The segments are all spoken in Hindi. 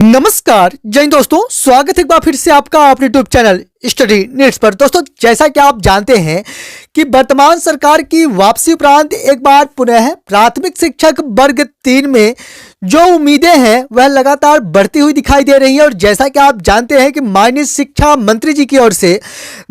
नमस्कार जय हिंद दोस्तों, स्वागत है एक बार फिर से आपका अपने यूट्यूब चैनल स्टडी नीड्स पर। दोस्तों, जैसा कि आप जानते हैं कि वर्तमान सरकार की वापसी उपरांत एक बार पुनः प्राथमिक शिक्षक वर्ग 3 में जो उम्मीदें हैं वह लगातार बढ़ती हुई दिखाई दे रही हैं। और जैसा कि आप जानते हैं कि माननीय शिक्षा मंत्री जी की ओर से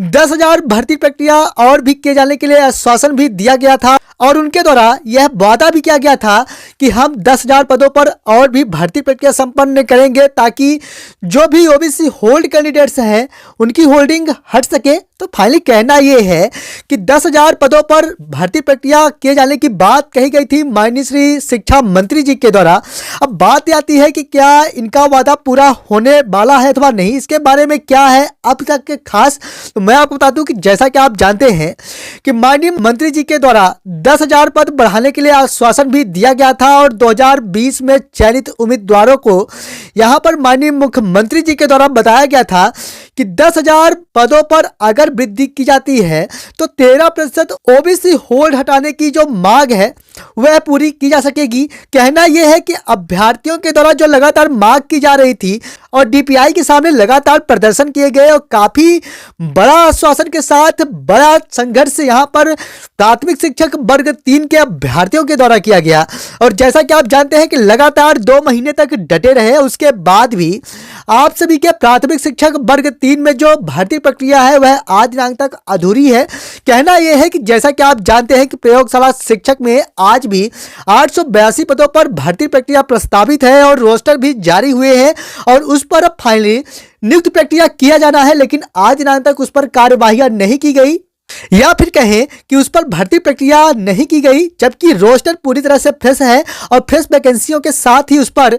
10,000 भर्ती प्रक्रिया और भी किए जाने के लिए आश्वासन भी दिया गया था और उनके द्वारा यह वादा भी किया गया था कि हम 10,000 पदों पर और भी भर्ती प्रक्रिया संपन्न करेंगे ताकि जो भी ओबीसी होल्ड कैंडिडेट्स हैं उनकी होल्डिंग हट सके। तो फाइनली कहना यह है कि 10,000 पदों पर भर्ती प्रक्रिया किए जाने की बात कही गई थी माननीय श्री शिक्षा मंत्री जी के द्वारा। अब बात आती है कि क्या इनका वादा पूरा होने वाला है अथवा नहीं, इसके बारे में क्या है अब तक के खास। तो मैं आपको बता दूं कि जैसा कि आप जानते हैं कि माननीय मंत्री जी के द्वारा 10,000 पद बढ़ाने के लिए आश्वासन भी दिया गया था और 2020 में चयनित उम्मीदवारों को यहां पर माननीय मुख्यमंत्री जी के द्वारा बताया गया था कि 10,000 पदों पर अगर वृद्धि की जाती है तो 13% ओबीसी होल्ड हटाने की जो मांग है वह पूरी की जा सकेगी। कहना यह है कि अभ्यर्थियों के द्वारा जो लगातार मांग की जा रही थी और डीपीआई के सामने लगातार प्रदर्शन किए गए और काफी बड़ा आश्वासन के साथ बड़ा संघर्ष यहां पर प्राथमिक शिक्षक वर्ग 3 के अभ्यर्थियों के द्वारा किया गया। और जैसा कि आप जानते हैं कि लगातार 2 महीने तक डटे रहे, उसके बाद भी आप सभी के प्राथमिक शिक्षक वर्ग 3 में जो भर्ती प्रक्रिया है वह आज दिनांक तक अधूरी है। कहना यह है कि जैसा कि आप जानते हैं कि प्रयोगशाला शिक्षक में आज भी 882 पदों पर भर्ती प्रक्रिया प्रस्तावित है और रोस्टर भी जारी हुए हैं और उस पर अब फाइनली नियुक्ति प्रक्रिया किया जाना है, लेकिन आज दिनांक तक उस पर कार्यवाही नहीं की गई या फिर कहें कि उस पर भर्ती प्रक्रिया नहीं की गई, जबकि रोस्टर पूरी तरह से फ्रेश है और फ्रेश वैकेंसियों के साथ ही उस पर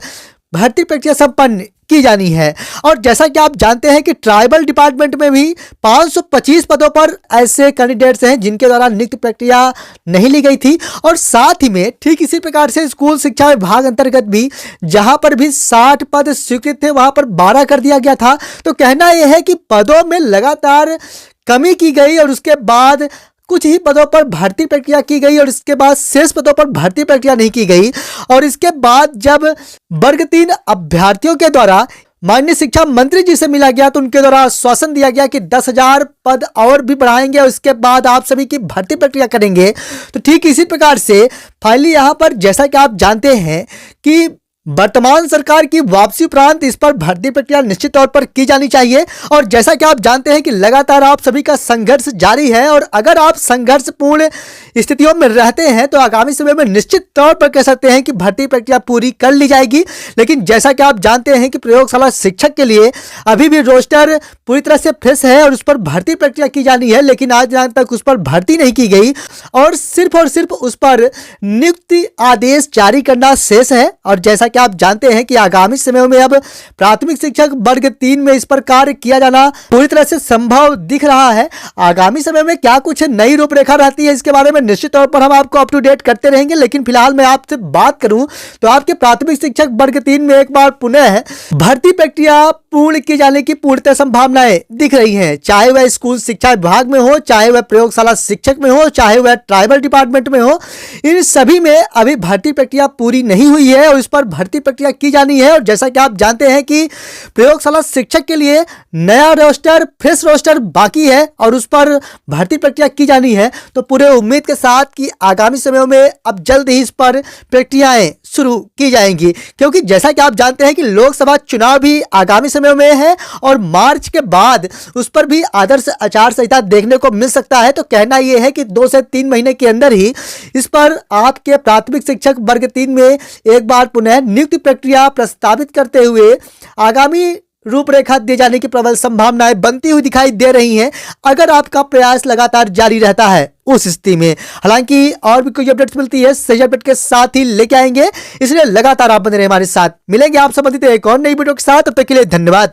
भर्ती प्रक्रिया संपन्न की जानी है। और जैसा कि आप जानते हैं कि ट्राइबल डिपार्टमेंट में भी 525 पदों पर ऐसे कैंडिडेट्स हैं जिनके द्वारा नियुक्ति प्रक्रिया नहीं ली गई थी और साथ ही में ठीक इसी प्रकार से स्कूल शिक्षा विभाग अंतर्गत भी जहां पर भी 60 पद स्वीकृत थे वहां पर 12 कर दिया गया था। तो कहना यह है कि पदों में लगातार कमी की गई और उसके बाद कुछ ही पदों पर भर्ती प्रक्रिया की गई और इसके बाद शेष पदों पर भर्ती प्रक्रिया नहीं की गई। और इसके बाद जब वर्ग 3 अभ्यर्थियों के द्वारा माननीय शिक्षा मंत्री जी से मिला गया तो उनके द्वारा आश्वासन दिया गया कि 10,000 पद और भी बढ़ाएंगे और इसके बाद आप सभी की भर्ती प्रक्रिया करेंगे। तो ठीक इसी प्रकार से फाइनली यहां पर जैसा कि आप जानते हैं कि वर्तमान सरकार की वापसी उपरांत इस पर भर्ती प्रक्रिया निश्चित तौर पर की जानी चाहिए। और जैसा कि आप जानते हैं कि लगातार आप सभी का संघर्ष जारी है और अगर आप संघर्षपूर्ण स्थितियों में रहते हैं तो आगामी समय में निश्चित तौर पर कह सकते हैं कि भर्ती प्रक्रिया पूरी कर ली जाएगी। लेकिन जैसा कि आप जानते हैं कि प्रयोगशाला शिक्षक के लिए अभी भी रोस्टर पूरी तरह से फ्रेश है और उस पर भर्ती प्रक्रिया की जानी है, लेकिन आज दिनांक तक उस पर भर्ती नहीं की गई और सिर्फ उस पर नियुक्ति आदेश जारी करना शेष है। और जैसा कि आप जानते हैं कि आगामी समय में अब प्राथमिक शिक्षक वर्ग 3 में इस पर कार्य किया जाना पूरी तरह से संभव दिख रहा है। आगामी समय में क्या कुछ नई रूपरेखा रहती है इसके बारे में निश्चित तौर पर हम आपको अप टू डेट करते रहेंगे, लेकिन फिलहाल मैं आपसे बात करूं तो आपके प्राथमिक शिक्षक वर्ग 3 में एक बार पुनः भर्ती प्रक्रिया पूर्ण किए जाने की पूर्णतः संभावनाएं दिख रही हैं, चाहे वह स्कूल शिक्षा विभाग में हो, चाहे वह प्रयोगशाला शिक्षक में हो, चाहे वह ट्राइबल डिपार्टमेंट में हो। इन सभी में अभी भर्ती प्रक्रिया पूरी नहीं हुई है और इस पर भर्ती प्रक्रिया की जानी है। और जैसा कि आप जानते हैं कि प्रयोगशाला शिक्षक के लिए नया रोस्टर फ्रेश रोस्टर बाकी है और उस पर भर्ती प्रक्रिया की जानी है। तो पूरे उम्मीद के साथ कि आगामी समय में अब जल्द ही इस पर प्रक्रियाएं शुरू की जाएंगी, क्योंकि जैसा कि आप जानते हैं कि लोकसभा चुनाव भी आगामी समय में है और मार्च के बाद उस पर भी आदर्श आचार संहिता देखने को मिल सकता है। तो कहना यह है कि 2 से 3 महीने के अंदर ही इस पर आपके प्राथमिक शिक्षक वर्ग 3 में एक बार पुनः नियुक्ति प्रक्रिया प्रस्तावित करते हुए आगामी रूपरेखा दिए जाने की प्रबल संभावनाएं बनती हुई दिखाई दे रही हैं अगर आपका प्रयास लगातार जारी रहता है उस स्थिति में। हालांकि और भी कोई अपडेट्स मिलती है सही अपडेट के साथ ही लेके आएंगे, इसलिए लगातार आप बने रहे हमारे साथ। मिलेंगे आप संबंधित एक और नई वीडियो के साथ, तब तक के लिए धन्यवाद।